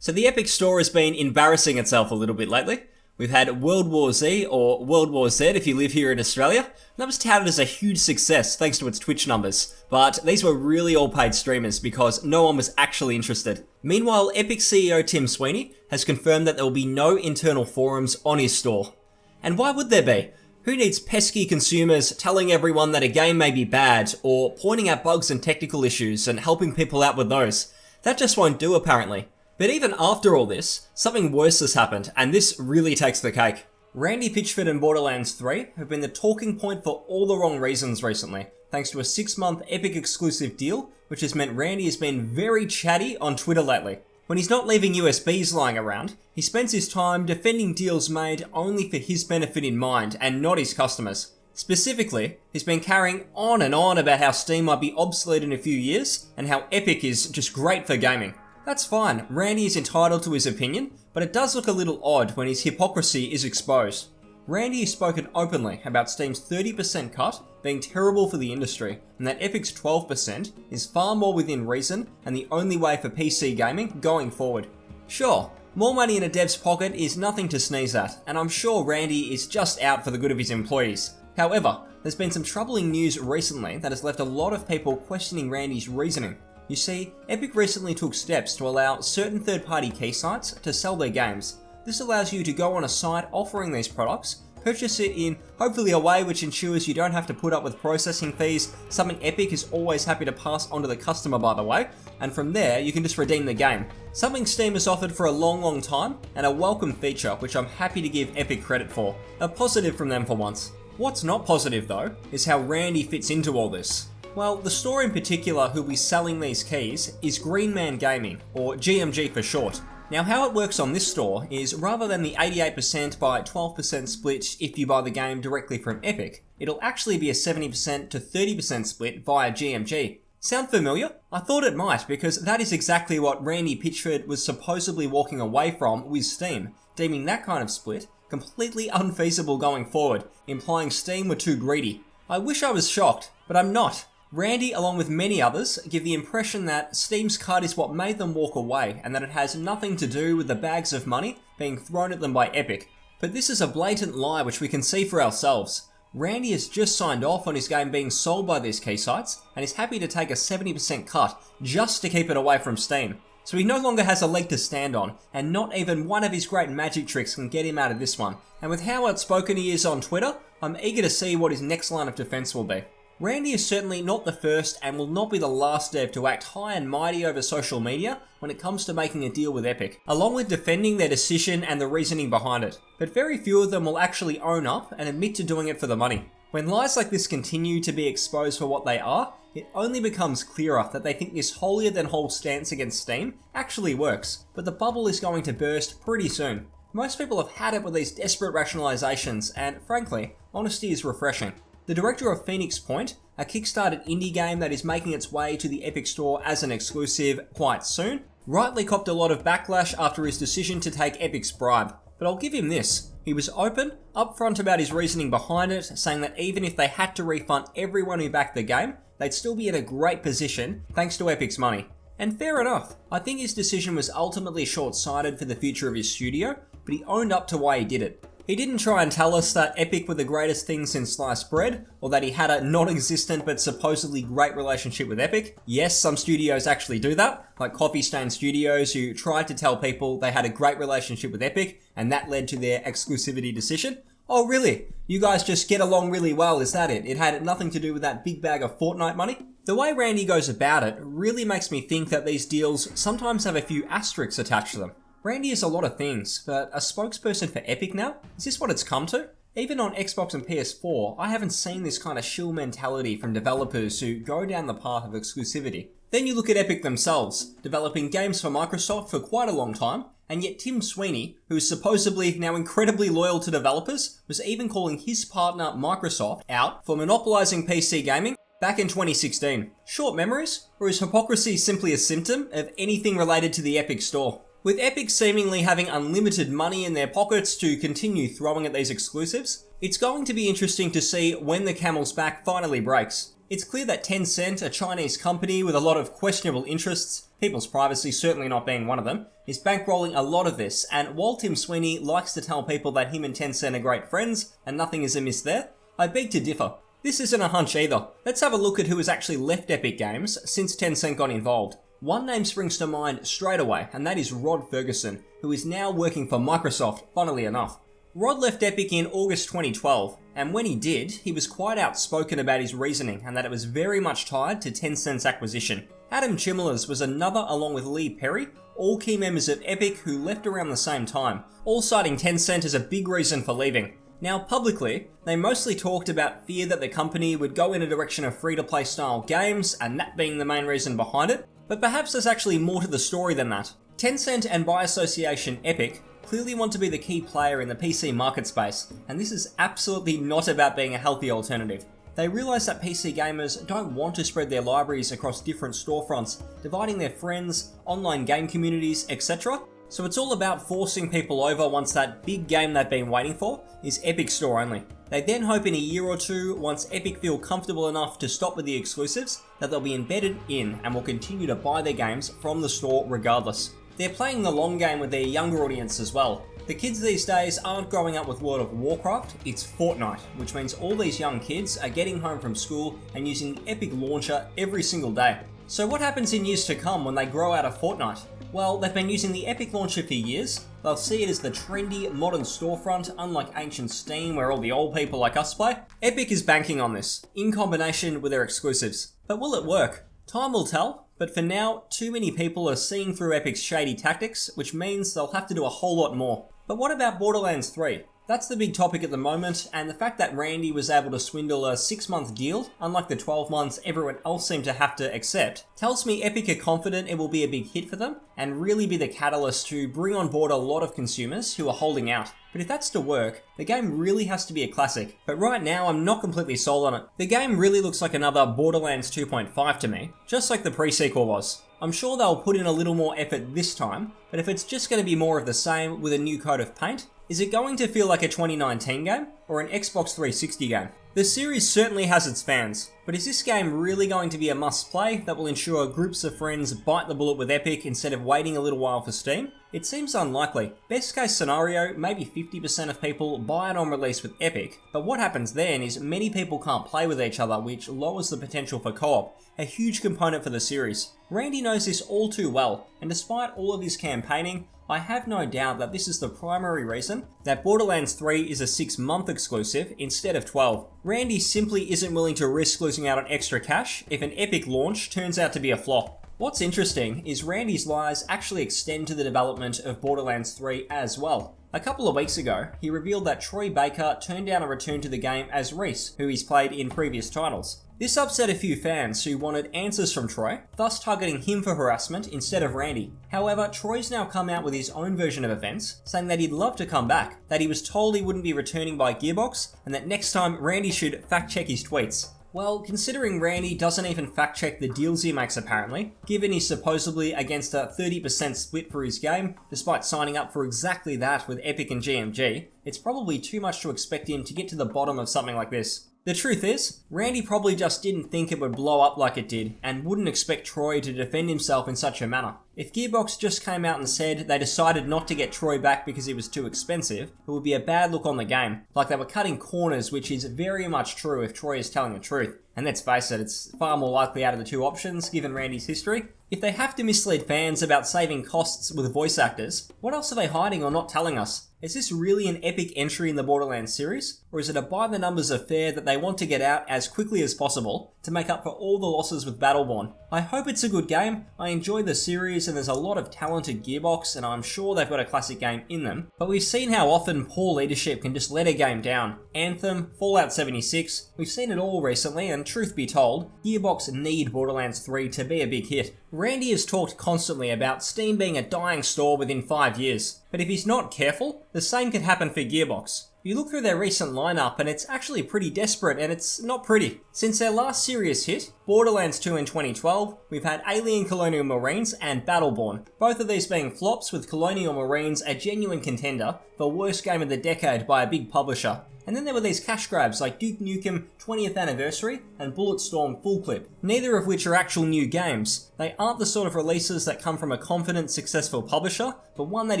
So the Epic Store has been embarrassing itself a little bit lately. We've had World War Z, or World War Z if you live here in Australia, and that was touted as a huge success thanks to its Twitch numbers. But these were really all paid streamers because no one was actually interested. Meanwhile, Epic CEO Tim Sweeney has confirmed that there will be no internal forums on his store. And why would there be? Who needs pesky consumers telling everyone that a game may be bad, or pointing out bugs and technical issues and helping people out with those? That just won't do apparently. But even after all this, something worse has happened, and this really takes the cake. Randy Pitchford and Borderlands 3 have been the talking point for all the wrong reasons recently, thanks to a 6-month Epic exclusive deal, which has meant Randy has been very chatty on Twitter lately. When he's not leaving USBs lying around, he spends his time defending deals made only for his benefit in mind and not his customers. Specifically, he's been carrying on and on about how Steam might be obsolete in a few years, and how Epic is just great for gaming. That's fine, Randy is entitled to his opinion, but it does look a little odd when his hypocrisy is exposed. Randy has spoken openly about Steam's 30% cut being terrible for the industry, and that Epic's 12% is far more within reason and the only way for PC gaming going forward. Sure, more money in a dev's pocket is nothing to sneeze at, and I'm sure Randy is just out for the good of his employees. However, there's been some troubling news recently that has left a lot of people questioning Randy's reasoning. You see, Epic recently took steps to allow certain third-party key sites to sell their games. This allows you to go on a site offering these products, purchase it in hopefully a way which ensures you don't have to put up with processing fees, something Epic is always happy to pass on to the customer by the way, and from there you can just redeem the game. Something Steam has offered for a long time, and a welcome feature which I'm happy to give Epic credit for. A positive from them for once. What's not positive though, is how Randy fits into all this. Well, the store in particular who'll be selling these keys is Green Man Gaming, or GMG for short. Now how it works on this store is rather than the 88% by 12% split if you buy the game directly from Epic, it'll actually be a 70% to 30% split via GMG. Sound familiar? I thought it might, because that is exactly what Randy Pitchford was supposedly walking away from with Steam, deeming that kind of split completely unfeasible going forward, implying Steam were too greedy. I wish I was shocked, but I'm not. Randy, along with many others, give the impression that Steam's cut is what made them walk away and that it has nothing to do with the bags of money being thrown at them by Epic. But this is a blatant lie which we can see for ourselves. Randy has just signed off on his game being sold by these key sites and is happy to take a 70% cut just to keep it away from Steam. So he no longer has a leg to stand on, and not even one of his great magic tricks can get him out of this one. And with how outspoken he is on Twitter, I'm eager to see what his next line of defense will be. Randy is certainly not the first and will not be the last dev to act high and mighty over social media when it comes to making a deal with Epic, along with defending their decision and the reasoning behind it. But very few of them will actually own up and admit to doing it for the money. When lies like this continue to be exposed for what they are, it only becomes clearer that they think this holier-than-whole stance against Steam actually works, but the bubble is going to burst pretty soon. Most people have had it with these desperate rationalizations, and frankly, honesty is refreshing. The director of Phoenix Point, a kickstarted indie game that is making its way to the Epic Store as an exclusive quite soon, rightly copped a lot of backlash after his decision to take Epic's bribe. But I'll give him this. He was open, upfront about his reasoning behind it, saying that even if they had to refund everyone who backed the game, they'd still be in a great position thanks to Epic's money. And fair enough. I think his decision was ultimately short-sighted for the future of his studio, but he owned up to why he did it. He didn't try and tell us that Epic were the greatest thing since sliced bread, or that he had a non-existent but supposedly great relationship with Epic. Yes, some studios actually do that, like Coffee Stain Studios, who tried to tell people they had a great relationship with Epic, and that led to their exclusivity decision. Oh really? You guys just get along really well, is that it? It had nothing to do with that big bag of Fortnite money? The way Randy goes about it really makes me think that these deals sometimes have a few asterisks attached to them. Randy is a lot of things, but a spokesperson for Epic now? Is this what it's come to? Even on Xbox and PS4, I haven't seen this kind of shill mentality from developers who go down the path of exclusivity. Then you look at Epic themselves, developing games for Microsoft for quite a long time, and yet Tim Sweeney, who is supposedly now incredibly loyal to developers, was even calling his partner Microsoft out for monopolizing PC gaming back in 2016. Short memories? Or is hypocrisy simply a symptom of anything related to the Epic Store? With Epic seemingly having unlimited money in their pockets to continue throwing at these exclusives, it's going to be interesting to see when the camel's back finally breaks. It's clear that Tencent, a Chinese company with a lot of questionable interests, people's privacy certainly not being one of them, is bankrolling a lot of this, and while Tim Sweeney likes to tell people that him and Tencent are great friends and nothing is amiss there, I beg to differ. This isn't a hunch either. Let's have a look at who has actually left Epic Games since Tencent got involved. One name springs to mind straight away, and that is Rod Ferguson, who is now working for Microsoft, funnily enough. Rod left Epic in August 2012, and when he did, he was quite outspoken about his reasoning and that it was very much tied to Tencent's acquisition. Adam Chimlers was another along with Lee Perry, all key members of Epic who left around the same time, all citing Tencent as a big reason for leaving. Now publicly, they mostly talked about fear that the company would go in a direction of free-to-play style games and that being the main reason behind it, but perhaps there's actually more to the story than that. Tencent and by association Epic clearly want to be the key player in the PC market space, and this is absolutely not about being a healthy alternative. They realise that PC gamers don't want to spread their libraries across different storefronts, dividing their friends, online game communities, etc. So it's all about forcing people over once that big game they've been waiting for is Epic Store only. They then hope in a year or two, once Epic feel comfortable enough to stop with the exclusives, that they'll be embedded in and will continue to buy their games from the store regardless. They're playing the long game with their younger audience as well. The kids these days aren't growing up with World of Warcraft, it's Fortnite, which means all these young kids are getting home from school and using the Epic launcher every single day. So what happens in years to come when they grow out of Fortnite? Well, they've been using the Epic launcher for years. They'll see it as the trendy, modern storefront, unlike ancient Steam where all the old people like us play. Epic is banking on this, in combination with their exclusives. But will it work? Time will tell. But for now, too many people are seeing through Epic's shady tactics, which means they'll have to do a whole lot more. But what about Borderlands 3? That's the big topic at the moment, and the fact that Randy was able to swindle a 6-month deal, unlike the 12 months everyone else seemed to have to accept, tells me Epic are confident it will be a big hit for them, and really be the catalyst to bring on board a lot of consumers who are holding out. But if that's to work, the game really has to be a classic. But right now, I'm not completely sold on it. The game really looks like another Borderlands 2.5 to me, just like the pre-sequel was. I'm sure they'll put in a little more effort this time, but if it's just going to be more of the same with a new coat of paint, is it going to feel like a 2019 game or an Xbox 360 game? The series certainly has its fans, but is this game really going to be a must-play that will ensure groups of friends bite the bullet with Epic instead of waiting a little while for Steam? It seems unlikely. Best case scenario, maybe 50% of people buy it on release with Epic, but what happens then is many people can't play with each other, which lowers the potential for co-op, a huge component for the series. Randy knows this all too well, and despite all of his campaigning, I have no doubt that this is the primary reason that Borderlands 3 is a 6-month exclusive instead of 12. Randy simply isn't willing to risk losing out on extra cash if an Epic launch turns out to be a flop. What's interesting is Randy's lies actually extend to the development of Borderlands 3 as well. A couple of weeks ago, he revealed that Troy Baker turned down a return to the game as Reese, who he's played in previous titles. This upset a few fans who wanted answers from Troy, thus targeting him for harassment instead of Randy. However, Troy's now come out with his own version of events, saying that he'd love to come back, that he was told he wouldn't be returning by Gearbox, and that next time Randy should fact-check his tweets. Well, considering Randy doesn't even fact-check the deals he makes apparently, given he's supposedly against a 30% split for his game, despite signing up for exactly that with Epic and GMG, it's probably too much to expect him to get to the bottom of something like this. The truth is, Randy probably just didn't think it would blow up like it did, and wouldn't expect Troy to defend himself in such a manner. If Gearbox just came out and said they decided not to get Troy back because he was too expensive, it would be a bad look on the game, like they were cutting corners, which is very much true if Troy is telling the truth. And let's face it, it's far more likely out of the two options, given Randy's history. If they have to mislead fans about saving costs with voice actors, what else are they hiding or not telling us? Is this really an epic entry in the Borderlands series? Or is it a by-the-numbers affair that they want to get out as quickly as possible to make up for all the losses with Battleborn? I hope it's a good game. I enjoy the series and there's a lot of talented Gearbox and I'm sure they've got a classic game in them, but we've seen how often poor leadership can just let a game down. Anthem, Fallout 76, we've seen it all recently, and truth be told, Gearbox need Borderlands 3 to be a big hit. Randy has talked constantly about Steam being a dying store within 5 years, but if he's not careful, the same could happen for Gearbox. You look through their recent lineup and it's actually pretty desperate, and it's not pretty. Since their last serious hit, Borderlands 2 in 2012, we've had Alien Colonial Marines and Battleborn, both of these being flops, with Colonial Marines a genuine contender for worst game of the decade by a big publisher. And then there were these cash grabs like Duke Nukem 20th Anniversary and Bulletstorm Full Clip, neither of which are actual new games. They aren't the sort of releases that come from a confident, successful publisher, but one that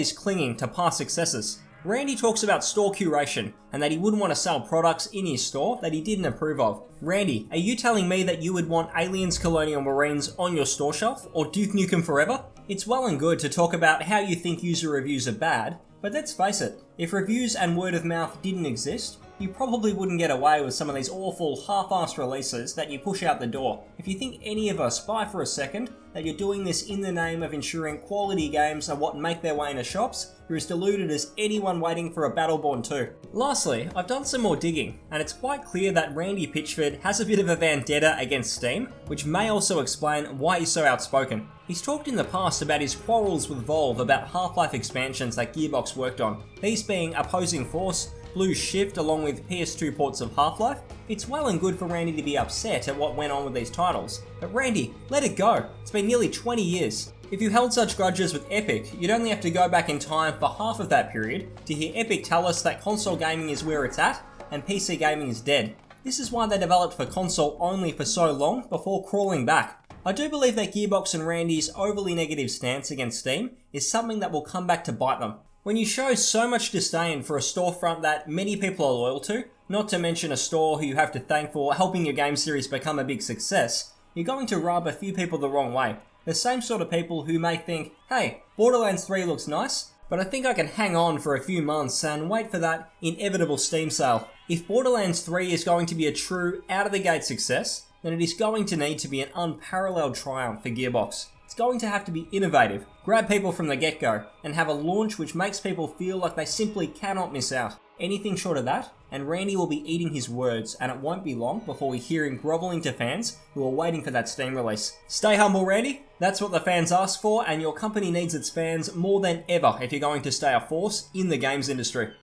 is clinging to past successes. Randy talks about store curation and that he wouldn't want to sell products in his store that he didn't approve of. Randy, are you telling me that you would want Aliens Colonial Marines on your store shelf or Duke Nukem Forever? It's well and good to talk about how you think user reviews are bad, but let's face it, if reviews and word of mouth didn't exist, you probably wouldn't get away with some of these awful half-assed releases that you push out the door. If you think any of us buy for a second that you're doing this in the name of ensuring quality games are what make their way into shops, you're as deluded as anyone waiting for a Battleborn 2. Lastly, I've done some more digging, and it's quite clear that Randy Pitchford has a bit of a vendetta against Steam, which may also explain why he's so outspoken. He's talked in the past about his quarrels with Valve about Half-Life expansions that Gearbox worked on, these being Opposing Force, Blue Shift along with PS2 ports of Half-Life. It's well and good for Randy to be upset at what went on with these titles, but Randy, let it go. It's been nearly 20 years. If you held such grudges with Epic, you'd only have to go back in time for half of that period to hear Epic tell us that console gaming is where it's at and PC gaming is dead. This is why they developed for console only for so long before crawling back. I do believe that Gearbox and Randy's overly negative stance against Steam is something that will come back to bite them. When you show so much disdain for a storefront that many people are loyal to, not to mention a store who you have to thank for helping your game series become a big success, you're going to rub a few people the wrong way. The same sort of people who may think, hey, Borderlands 3 looks nice, but I think I can hang on for a few months and wait for that inevitable Steam sale. If Borderlands 3 is going to be a true out-of-the-gate success, then it is going to need to be an unparalleled triumph for Gearbox. It's going to have to be innovative, grab people from the get-go, and have a launch which makes people feel like they simply cannot miss out. Anything short of that, and Randy will be eating his words, and it won't be long before we hear him groveling to fans who are waiting for that Steam release. Stay humble, Randy. That's what the fans ask for, and your company needs its fans more than ever if you're going to stay a force in the games industry.